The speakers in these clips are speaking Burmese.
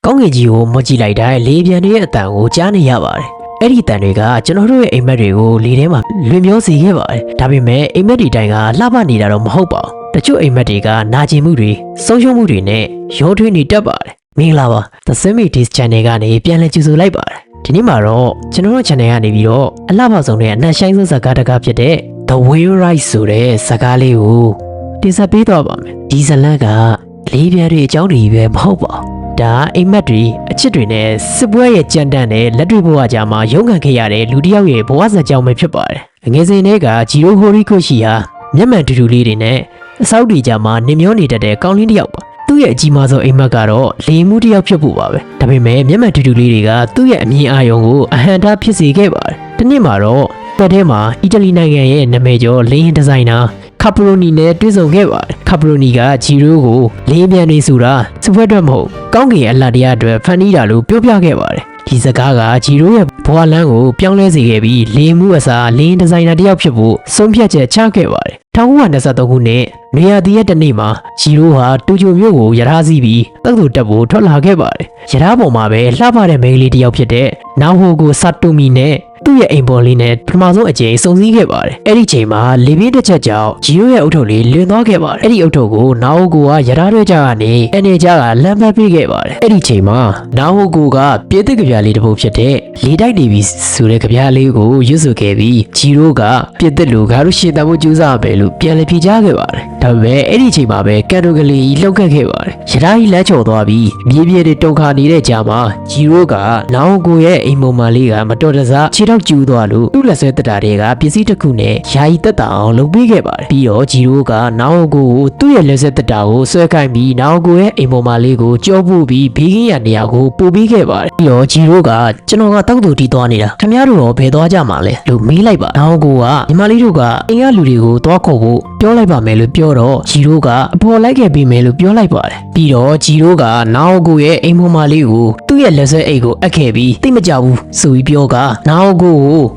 ကောင်းကင်ကြီးကိုမကြည့်လိုက်တိုင်းလေပြန်တွေရဲ့အတန်ကိုကြားနေရပါတယ်။အဲ့ဒီအတန်တွေကကျွန်တော်တို့ရဲ့အိမ်မက်တွေကိုလေထဲမှာလွင်မျောစေခဲ့ပါတယ်။ဒါပေမဲ့အိမ်မက်တွေတိုင်းကလှပနေတာတော့မဟုတ်ပါဘူး။တချို့အိမ်မက်တွေကနာကျင်မှုတွေဆုံးရှုံးမှုတွေနဲ့ရောထွေးနေတတ်ပါတယ်။မင်္ဂလာပါ The Semitis Channel ကနေပြန်လည်ကြိုဆိုလိုက်ပါတယ်။ဒီနေ့မှာတော့ကျွန်တော်တို့ channel ကနေပြီးတော့အလှပဆုံးနဲ့အနက်ရှိုင်းဆုံးဇာတ်ကားတစ်ကားဖြစ်တဲ့ The Way Right ဆိုတဲ့ဇာတ်ကားလေးကိုတင်ဆက်ပေးတော့ပါမယ်။ဒီဇာတ်လမ်းကလေးပြားတွေအကြောင်းတွေပဲမဟုတ်ပါဘူး။ဒါအိမ်မက်တွေအချစ်တွေနဲ့စစ်ပွဲရဲ့ကြမ်းတမ်းတဲ့လက်တွေ့ဘဝကြားမှာရုန်းကန်ခဲ့ရတဲ့လူတစ်ယောက်ရဲ့ဘဝဇာတ်ကြောင်းပဲဖြစ်ပါတယ်။ငယ်စဉ်ကဂျီရိုဟိုရီကိုရှိဟာမျက်မှန်တူတူလေးတွေနဲ့အစောက်တွေကြားမှာနေမျောနေတတ်တဲ့ကောင်းလင်းတစ်ယောက်ပါ။သူ့ရဲ့အကြီးမားဆုံးအိမ်မက်ကတော့လေမှုတစ်ယောက်ဖြစ်ဖို့ပါပဲ။ဒါပေမဲ့မျက်မှန်တူတူလေးတွေကသူ့ရဲ့အမြင်အာရုံကိုအဟံတာဖြစ်စေခဲ့ပါတယ်။ဒီနေ့မှာတော့တက်ထဲမှာအီတလီနိုင်ငံရဲ့နာမည်ကျော်လေယာဉ်ဒီဇိုင်နာကာပရိုနီနဲ့တွေ့ဆုံခဲ့ပါတယ်။ကာပရိုနီကဂျီရိုကိုလေးပြန်နေဆိုတာစပွဲအတွက်မဟုတ်ကောင်းကင်အလှတရားအတွက်ဖန်တီးတာလို့ပြောပြခဲ့ပါတယ်။ဒီစကားကဂျီရိုရဲ့ဘဝလမ်းကိုပြောင်းလဲစေခဲ့ပြီးလေမှုအစားလေယာဉ်ဒီဇိုင်နာတစ်ယောက်ဖြစ်ဖို့ဆုံးဖြတ်ချက်ချခဲ့ပါတယ်။1923ခုနှစ်နေရာသီးရဲ့တနေ့မှာဂျီရိုဟာတူချိုမြို့ကိုရထားစီးပြီးတက္ကသိုလ်တက်ဖို့ထွက်လာခဲ့ပါတယ်။ရထားပေါ်မှာပဲလှပတဲ့မိန်းကလေးတစ်ယောက်ဖြစ်တဲ့နာဟိုကိုဆာတိုမီနဲ့သူ့ရဲ့အိမ်ပေါ်လေးနဲ့ပထမဆုံးအကြိမ်စုံစည်းခဲ့ပါတယ်။အဲ့ဒီချိန်မှာလေပြင်းတစ်ချက်ကြောင့်ဂျီရိုရဲ့အုတ်ထုပ်လေးလွင်သွားခဲ့ပါတယ်။အဲ့ဒီအုတ်ထုပ်ကိုနာဟိုကိုကရထားတွဲကြကနေအနေကြကလမ်းမပေးခဲ့ပါတယ်။အဲ့ဒီချိန်မှာနာဟိုကိုကပြည့်တဲ့ကြပြလေးတစ်ပုဒ်ဖြစ်တဲ့လေတိုက်နေပြီဆိုတဲ့ကြပြလေးကိုရွတ်ဆိုခဲ့ပြီးဂျီရိုကပြည့်တဲ့လူကားလို့ရှင်းတဖို့ကြိုးစားမယ်လို့ပြန်လည်ဖြေကြားခဲ့ပါတယ်။ဒါပေမဲ့အဲ့ဒီချိန်မှာပဲကန်တိုကလေးလှုပ်ခတ်ခဲ့ပါတယ်။ရထားကြီးလမ်းချော်သွားပြီးမြေပြည့်တွေတုန်ခါနေတဲ့ကြားမှာဂျီရိုကနာဟိုကိုရဲ့အိမ်ပေါ်မှာလေးကမတော်တဆခြေထောက်ကျူးသွားလို့သူ့လက်ဆွဲတက်တာတွေကပစ္စည်းတစ်ခုနဲ့ယာယီတက်တာအောင်လုပ်ပေးခဲ့ပါတယ်ပြီးတော့ဂျီရိုကနာဟိုကိုသူ့ရဲ့လက်ဆွဲတက်တာကိုဆွဲခိုင်းပြီးနာဟိုကိုရဲ့အိမ်ပေါ်မှာလေးကိုကြောပို့ပြီးဘေးကင်းရနေရာကိုပို့ပေးခဲ့ပါတယ်ပြီးတော့ဂျီရိုကကျွန်တော်ကတောက်တူတီးသွားနေတာခင်ဗျားတို့တော့ဘယ်သွားကြမှာလဲလို့မေးလိုက်ပါနာဟိုကိုကညီမလေးတို့ကအင်္ဂါလူတွေကိုသွားခေါ်ဖို့ပြောလိုက်ပါမယ်လို့ပြောတော့ဂျီရိုကအပေါ်လိုက်ခဲ့ပြီးမယ်လို့ပြောလိုက်ပါတယ်ပြီးတော့ဂျီရိုကနာဟိုကိုရဲ့အိမ်ပေါ်မှာလေးကိုသူ့ရဲ့လက်ဆွဲအိတ်ကိုအပ်ခဲ့ပြီးသိမကြဘူးဆိုပြီးပြောကနာဟိုကိ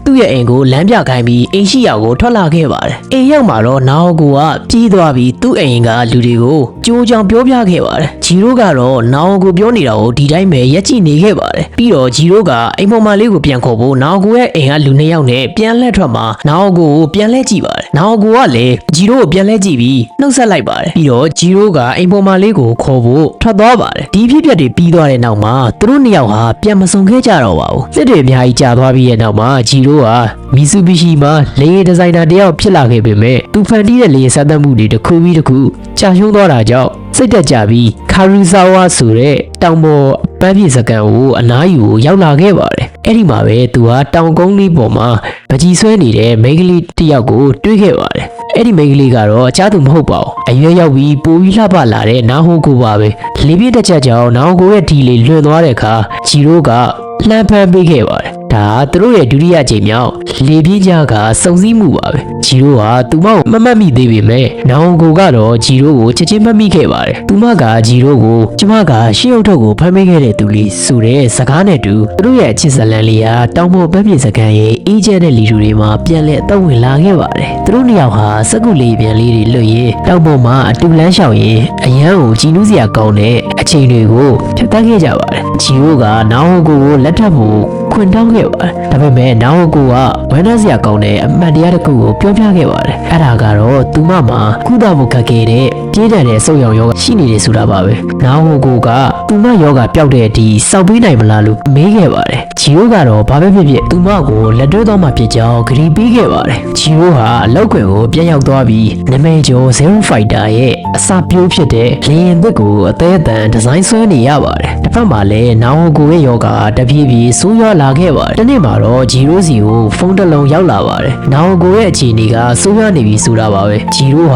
ုသူ့ရဲ့အိမ်ကိုလမ်းပြခိုင်းပြီးအိမ်ရှိရာကိုထွက်လာခဲ့ပါတယ်အိမ်ရောက်မှာတော့နာဟိုကိုကပြေးသွားပြီးသူ့အိမ်ကလူတွေကိုကြိုးကြောင်ပြောပြခဲ့ပါတယ်ဂျီရိုကတော့နာဟိုကိုပြောနေတာကိုဒီတိုင်းပဲရက်ကြည့်နေခဲ့ပါတယ်ပြီးတော့ဂျီရိုကအိမ်ပေါ်မှာလေးကိုပြန်ခေါ်ဖို့နာဟိုကိုရဲ့အိမ်ကလူနှစ်ယောက်နဲ့ပြန်လှည့်ထွက်မှာနာဟိုကိုပြန်လှည့်ကြည့်ပါတယ်နာဟိုကိုကလည်းဂျီရိုကိုပြန်လှည့်ကြည့်ပြီးနှုတ်ဆက်လိုက်ပါတယ်ပြီးတော့ဂျီရိုကအိမ်ပေါ်မှာလေးကိုခေါ်ဖို့ထွက်သွားပါတယ်ဒီဖြစ်ပျက်တွေပြီးသွားတဲ့နောက်မှာသူတို့နှစ်ယောက်ဟာပြန်မဆုံခဲ့ကြတော့ပါဘူးစစ်တွေအများကြီးကြာသွားပြီးတဲ့နောက်မှာဂျီရိုကမီဆူဘီရှီမှာလေယာဉ်ဒီဇိုင်နာတယောက်ဖြစ်လာခဲ့ပေမဲ့သူဖန်တီးတဲ့လေယာဉ်စမ်းသပ်မှုတွေတစ်ခုပြီးတစ်ခုကြာရှုံးသွားတာကြောင့်စိတ်တက်ကြပြီးခါရူဇာဝါဆိုတဲ့တောင်ပေါ်ပန်းပြေစကန်ကိုအနားယူကိုရောက်လာခဲ့ပါတယ်အဲ့ဒီမှာပဲသူဟာတောင်ကုန်းလေးပေါ်မှာပကြီးဆွဲနေတဲ့မိန်းကလေးတစ်ယောက်ကိုတွေ့ခဲ့ပါတယ်အဲ့ဒီမိန်းကလေးကတော့အခြားသူမဟုတ်ပါဘူးအရွယ်ရောက်ပြီးပိုပြီးလှပလာတဲ့နာဟိုကိုပါပဲလေပြည့်တစ်ချက်ကြောင့်နာဟိုကိုရဲ့ဒီလေးလွန်သွားတဲ့အခါဂျီရိုကလှမ်းဖမ်းပေးခဲ့ပါတယ်ဒါသူတို့ရဲ့ဒုတိယကြိမ်မြောက်လေပြင်းကြကစုံစည်းမှုပါပဲဂျီရိုဟာသူမကိုမမှတ်မိသေးပေမဲ့နောင်ကိုကတော့ဂျီရိုကိုချက်ချင်းမှတ်မိခဲ့ပါတယ်သူမကဂျီရိုကိုကျမကရှင်းရုပ်ထုတ်ကိုဖမ်းမိခဲ့တဲ့သူလေးဆိုတဲ့စကားနဲ့တူသူတို့ရဲ့အချစ်ဇလန်လေးဟာတောင်ပေါ်ပန်းပြေစကန်ရဲ့အေးကျတဲ့လီတူတွေမှာပြန်လည်အသက်ဝင်လာခဲ့ပါတယ်သူတို့နှစ်ယောက်ဟာစက္ကူလေးပြန်လေးတွေလွတ်ရင်တောင်ပေါ်မှာအတူလန်းလျှောက်ရင်အရန်ကိုကြည်နူးစရာကောင်းတဲ့အချိန်တွေကိုဖြတ်သန်းခဲ့ကြပါတယ်ဂျီရိုကနောင်ကိုလက်ထပ်ဖို့ခွင့်တောင်းခဲ့ပါတယ်ဒါပေမဲ့နောင်ကိုကဝမ်းနည်းစရာကောင်းတဲ့အမှန်တရားတစ်ခုကိုပြောပြခဲ့ပါတယ်အဲ့ဒါကတော့သူမမှာကုသဖို့ခက်ခဲ့တဲ့ပြင်းထန်တဲ့ဆုပ်ရောင်ယောဂရှိနေတယ်ဆိုတာပါပဲနောင်ကိုကသူမယောဂပျောက်တဲ့အထိစောက်ပေးနိုင်မလားလို့မေးခဲ့ပါတယ်ဂျီရိုကတော့ဘာပဲဖြစ်ဖြစ်သူမကိုလက်တွဲသွားမှဖြစ်ကြောင်းဂရီပေးခဲ့ပါတယ်ဂျီရိုဟာအလောက်ခွင်ကိုပြန်ရောက်သွားပြီးနာမည်ကျော်Zero Fighterရဲ့အစပြိုးဖြစ်တဲ့လေယာဉ်သစ်ကိုအသေးအတန်ဒီဇိုင်းဆွဲနေရပါတယ်တစ်ဖက်မှာလည်းနောင်ကိုရဲ့ယောဂတပြေးပြေးဆိုးရွားလာခဲ့ပါတယ်ဒီနေ့မှာတော့ဂျီရိုစီကိုဖုန်းတစ်လုံးရောက်လာပါတယ်နောင်ကိုရဲ့အခြေအနေကဆိုးရွားနေပြီဆိုတာပါပဲဂျီရိုဟ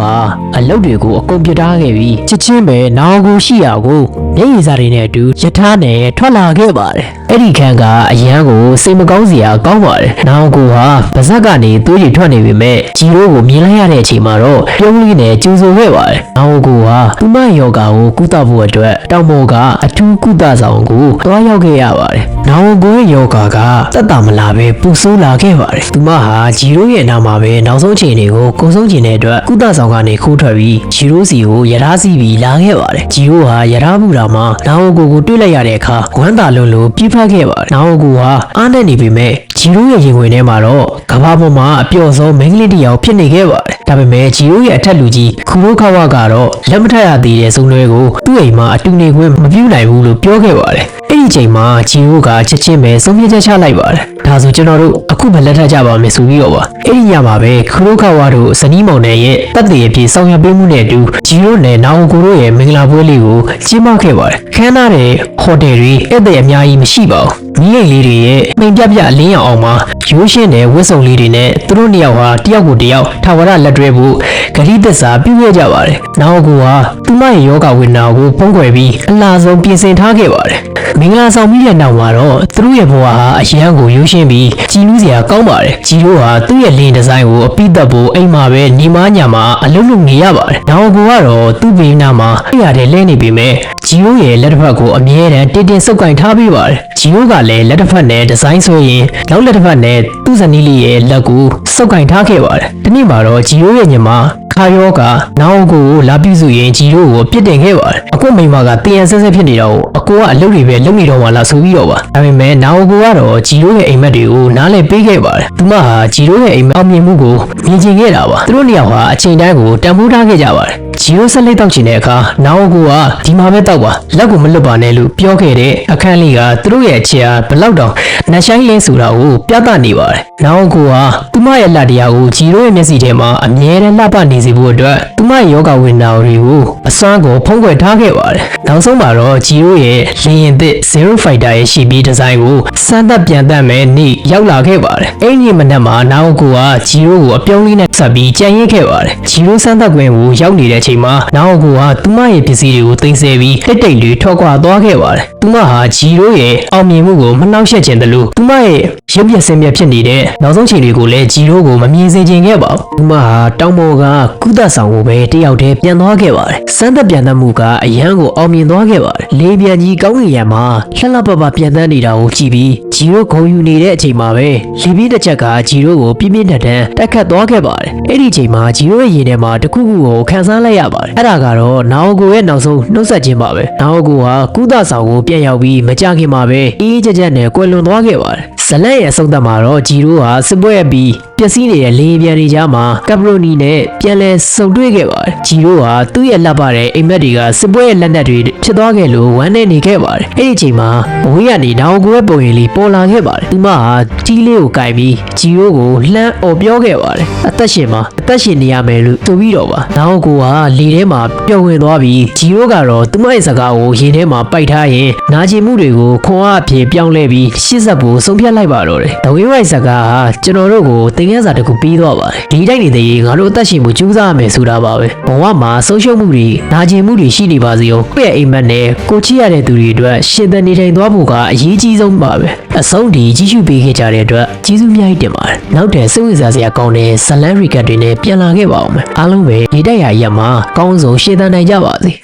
ာအလုပ်တွေကိုအကုန်ပြထားခဲ့ပြီးချက်ချင်းပဲနောင်ကိုရှိရာကိုမျက်ရည်စာတွေနဲ့အတူယထာနဲ့ထွက်လာခဲ့ပါတယ်အဲ့ဒီခန်းကအရန်ကိုစိတ်မကောင်းစရာကောင်းပါတယ်နောင်ကိုဟာပါဇက်ကနေသွေးတွေထွက်နေပေမဲ့ဂျီရိုကိုမြင်လိုက်ရတဲ့အချိန်မှာတော့ပြုံးလေးနဲ့ကျူဆိုခဲ့ပါတယ်နောင်ကိုဟာသူမယောဂါကိုကုသဖို့အတွက်တောင်ပေါ်ကအထူးကုသဆောင်ကိုတွားရောက်ခဲ့ရပါတယ် နောင်ကိုရဲ့ယောဂါကတက်တာမလာပဲပူဆိုးလာခဲ့ပါတယ်သူမဟာဂျီရိုရဲ့နာမှာပဲနောက်ဆုံးချိန်တွေကိုကုံဆုံးချိန်တဲ့အတွက်ကုသဆောင်ကနေခိုးထွက်ပြီးဂျီရိုစီကိုရထားစီးပြီးလာခဲ့ပါတယ်ဂျီရိုဟာရထားဘူးတာမှာနောင်ကိုတွေ့လိုက်ရတဲ့အခါဝမ်းသာလုံးလို့ပြစ်ဖက်ခဲ့ပါတယ်နောင်ကိုဟာအားနဲ့နေပေမဲ့ဂျီရိုရဲ့ရင်ဝင်ထဲမှာတော့ကဘာပေါ်မှာအပျော်ဆုံးမိန်းကလေးတစ်ယောက်ဖြစ်နေခဲ့ပါတယ်ဒါပေမဲ့ဂျီရိုရဲ့အထက်လူကြီးခူရိုခါဝါကတော့လက်မထက်ရသေးတဲ့စုံလွဲကိုသူ့အိမ်မှာအတူနေခွင့်မပြုနိုင်ဘူးလို့ပြောခဲ့ပါတယ်အဲ့ဒီချိန်မှာဂျီရိုကချက်ချင်းပဲဆုံးဖြတ်ချက်ချလိုက်ပါတယ်ဒါဆိုကျွန်တော်တို့အခုပဲလက်ထပ်ကြပါမယ်ဆိုပြီးတော့ပါအဲ့ဒီညမှာပဲခူရိုခါဝါတို့ဇနီးမောင်နှံရဲ့တပ်တည်အဖြစ်ဆောင်ရွက်ပေးမှုနဲ့အတူဂျီရိုနဲ့နောင်ကိုတို့ရဲ့မင်္ဂလာပွဲလေးကိုကျင်းပခဲ့ပါတယ်ခမ်းနားတဲ့ဟိုတယ်တွေဧည့်သည်အများကြီးမရှိပါဘူးမိအိမ်လေးတွေရဲ့မိန်ပြပြအလင်းရောင်အောင်မှာရိုးရှင်းတဲ့ဝတ်စုံလေးတွေနဲ့သူတို့နှစ်ယောက်ဟာတယောက်ကိုတယောက်ထာဝရလက်တွဲဖို့ဂတိသစ္စာပြုခဲ့ကြပါတယ်နောက်ကိုဟာသူမရဲ့ယောဂဝိညာဉ်ကိုဖုံးကွယ်ပြီးအလားဆုံးပြင်ဆင်ထားခဲ့ပါတယ်မင်္ဂလာဆောင်ပြီးတဲ့နောက်မှာတော့သူတို့ရဲ့ဘဝဟာအရန်ကိုရိုးရှင်းပြီးကြည်နူးစရာကောင်းပါတယ်ဂျီရိုဟာသူ့ရဲ့လင်းဒီဇိုင်းကိုအပိသက်ဖို့အိမ်မှာပဲနေမညာမှာအလုပ်လုပ်နေရပါတယ်နောက်ကိုကတော့သူ့ဘေးနားမှာအဲ့ရတဲ့လဲနေပေမဲ့ဂျီရိုရဲ့လက်တစ်ဖက်ကိုအမြဲတမ်းတင်းတင်းဆုပ်ကင်ထားပြီးပါတယ်ဂျီရိုကလည်းလက်တစ်ဖက်နဲ့ဒီဇိုင်းဆွဲရင်နောက်လက်တစ်ဖက်နဲ့သူ့ဇနီးလေးရဲ့လက်ကိုဆုပ်ကင်ထားခဲ့ပါတယ်ဒီနေ့မှာတော့ဂျီရိုရဲ့ညီမခါယောကနောင်ကိုလာပြစုရင်ဂျီရိုကိုပြစ်တင်ခဲ့ပါတယ်အခုမိမကတည်ရန်ဆက်ဆက်ဖြစ်နေတော့အကိုကအလုပ်တွေပဲလုပ်နေတော့မှလားဆိုပြီးတော့ပါဒါပေမဲ့နောင်ကိုကတော့ဂျီရိုရဲ့အိမ်မက်တွေကိုနားလည်ပေးခဲ့ပါတယ်သူမဟာဂျီရိုရဲ့အိမ်မက်အောင်မြင်မှုကိုမြင်ချင်ခဲ့တာပါသူတို့နှစ်ယောက်ဟာအချိန်တိုင်းကိုတန်ဖိုးထားခဲ့ကြပါတယ်ဂျီရိုဆက်လက်တောက်ချင်တဲ့အခါနောင်ကိုကဒီမှာပဲတောက်ပါလက်ကိုမလွတ်ပါနဲ့လို့ပြောခဲ့တဲ့အခန်းလေးကသူတို့ရဲ့အချစ်အားဘလောက်တောင်နှက်ဆိုင်လင်းဆိုတာကိုပြသနေပါတယ်နောင်ကိုကသူမရဲ့လက်တရားကိုဂျီရိုရဲ့မျက်စိထဲမှာအမြဲတမ်းလှပနေစေဖို့အတွက်သူမရဲ့ယောဂဝိညာဉ်တွေကိုအစွမ်းကိုဖုံးကွယ်ထားခဲ့ပါတယ်နောက်ဆုံးမှာတော့ဂျီရိုရဲ့လေရင်သစ်0 Fighter ရဲ့ရှိပြီးဒီဇိုင်းကိုစမ်းသပ်ပြန်တတ်မဲ့နေ့ရောက်လာခဲ့ပါတယ်အဲ့ဒီမနက်မှာနောင်ကိုကဂျီရိုကိုအပြုံးလေးနဲ့ဆက်ပြီးကြံရစ်ခဲ့ပါတယ်ဂျီရိုစမ်းသပ်ခွင့်ကိုရောက်နေတဲ့အချိန်မှာနောင်ကိုကသူမရဲ့ပစ္စည်းတွေကိုတင်ဆက်ပြီးတိတ်တိတ်လေးထွက်ခွာသွားခဲ့ပါတယ်သူမဟာဂျီရိုရဲ့အောင်မြင်မှုကိုမနှောက်ယှက်ခြင်းတလို့သူမရဲ့ရုပ်ပြဆင်းပြဖြစ်နေတဲ့နောက်ဆုံးချိန်တွေကိုလည်းဂျီရိုကိုမမြင်စေချင်ခဲ့ပါဘူးသူမဟာတောင်ပေါ်ကကုသဆောင်ကိုပဲတယောက်တည်းပြန်သွားခဲ့ပါတယ်စမ်းသပ်ပြန်တတ်မှုကအရန်ကိုအောင်မြင်သွားခဲ့ပါတယ်လေပြန်ကြီးကောင်းကင်ရံမှာလှလှပပပြန်တန်းနေတာကိုကြည့်ပြီးဂျီရိုဂုံယူနေတဲ့အချိန်မှာပဲလေပြင်းတစ်ချက်ကဂျီရိုကိုပြင်းပြင်းထန်ထန်တိုက်ခတ်သွားခဲ့ပါတယ်အဲ့ဒီအချိန်မှာဂျီရိုရဲ့ရင်ထဲမှာတခုခုကိုခံစားလိုက်ရပါတယ်အဲ့ဒါကတော့နာအိုကိုရဲ့နောက်ဆုံးနှုတ်ဆက်ခြင်းပါပဲနာအိုကိုဟာကုသဆောင်ကိုပြန်ရောက်ပြီးမကြခင်မှာပဲအေးကြကြနဲ့ကွယ်လွန်သွားခဲ့ပါတယ်ဇလန်ရဲ့အဆုံးသတ်မှာတော့ဂျီရိုဟာစစ်ပွဲပြီးပျက်စီးနေတဲ့လေပြန်တွေကြားမှာကပ်ပရိုနီနဲ့ပြန်လဲဆုံတွေ့ခဲ့ပါတယ်ဂျီရိုဟာသူ့ရဲ့လက်ပါတဲ့အိမ်မက်တွေကစစ်ပွဲရဲ့လက်နက်တွေဖြစ်သွားခဲ့လို့ဝမ်းနဲ့နေခဲ့ပါတယ်အဲ့ဒီအချိန်မှာဘဝကနေနာအိုကိုရဲ့ပုံရိပ်လေးပေါ်လာခဲ့ပါတယ်သူမဟာကြီးလေးကိုကင်ပြီးဂျီရိုကိုလှမ်းအော်ပြောခဲ့ပါတယ်အသက်ရှင်နေရမယ်လို့ဆိုပြီးတော့ပါနာအိုကိုဟာလေထဲမှာပျော်ဝင်သွားပြီးဂျီရိုကတော့သူမရဲ့စကားကိုရင်ထဲမှာပိုက်ထားရင်နာကျင်မှုတွေကိုခွန်အားအဖြစ်ပြောင်းလဲပြီးရှစ်ဆက်ဖို့ဆုံးဖြတ်လိုက်ပါတော့တယ်။ဒဝင်းဝိုက်စကားဟာကျွန်တော်တို့ကိုသင်ခန်းစာတစ်ခုပေးသွားပါတယ်။ဒီတိုက်နေတဲ့ရေငါတို့အသက်ရှင်မှုကြိုးစားရမယ်ဆိုတာပါပဲ။ဘဝမှာဆုံးရှုံးမှုတွေနာကျင်မှုတွေရှိနေပါစေအောင်ကိုယ့်ရဲ့အိမ်မက်နဲ့ကိုချစ်ရတဲ့သူတွေအတွက်ရှင်သန်နေထိုင်သွားဖို့ကအရေးကြီးဆုံးပါပဲ။အဆုံးထိကြီးစုပေးခဲ့ကြတဲ့အတွက်ကျေးဇူးများကြီးတင်ပါတယ်။နောက်တဲ့စိတ်ဝင်စားစရာကောင်းတဲ့ဇလန်ရီကတ်တွေနဲ့ပြန်လာခဲ့ပါအောင်မယ်။အားလုံးပဲဒီတိုက်ရရက်မှာကောင်းဆုံးရှင်သန်နိုင်ကြပါစေ။